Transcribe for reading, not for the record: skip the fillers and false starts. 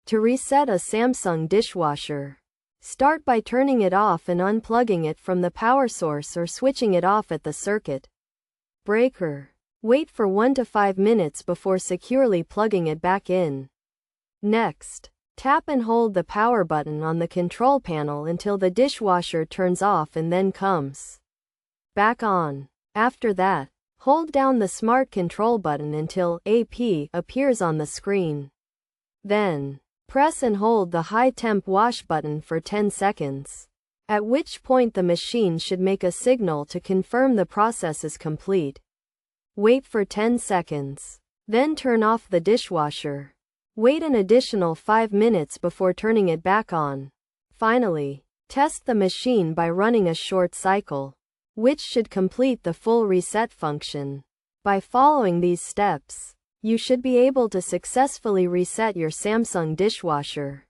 To reset a Samsung dishwasher, start by turning it off and unplugging it from the power source or switching it off at the circuit breaker. Wait for 1 to 5 minutes before securely plugging it back in. Next, tap and hold the power button on the control panel until the dishwasher turns off and then comes back on. After that, hold down the smart control button until AP appears on the screen. Then, press and hold the high temp wash button for 10 seconds, at which point the machine should make a signal to confirm the process is complete. Wait for 10 seconds. Then turn off the dishwasher. Wait an additional 5 minutes before turning it back on. Finally, test the machine by running a short cycle, which should complete the full reset function. By following these steps, you should be able to successfully reset your Samsung dishwasher.